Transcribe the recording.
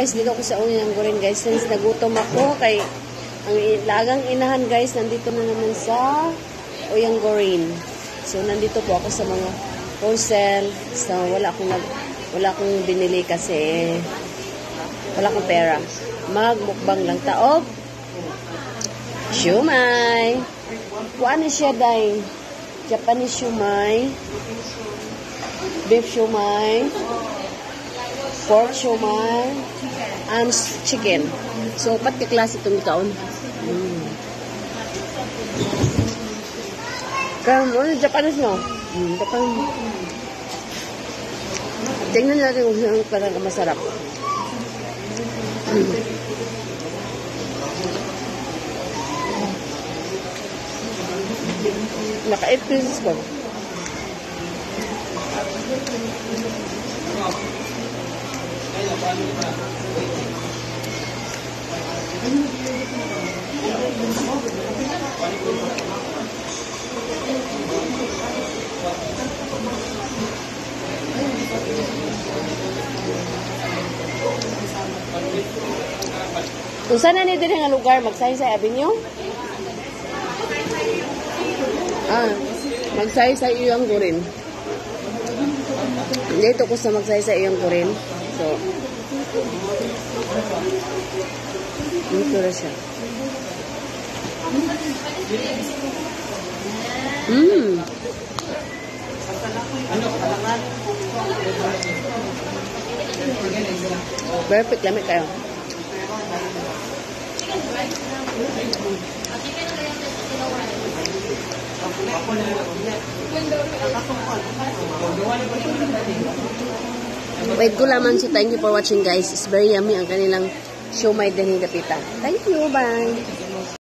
Guys, dito ako sa Uyang Gorin guys. Since nagutom ako kay ang lagang inahan guys, nandito na naman sa Uyang Gorin. So nandito po ako sa mga wholesale. So wala akong binili kasi wala akong pera. Magmukbang lang taob. Shumai. Kuan siya dai. Japanese shumai. Beef shumai. Pork shumai. And chicken. So, pat ka klase itong kaon. Ano, Japanese no? Japan. Tingnan natin kung saan parang masarap. Naka 8 pieces ko. Kung saan na nito nga lugar, Magsaysay Avenue? Magsaysay Uyang Gorin. Dito ko sa Magsaysay Uyang Gorin. So, dito na siya. Perfect, lamig kayo. Wait ko lamang, so thank you for watching guys. It's very yummy ang kanilang shumai din higapita. Thank you, bye!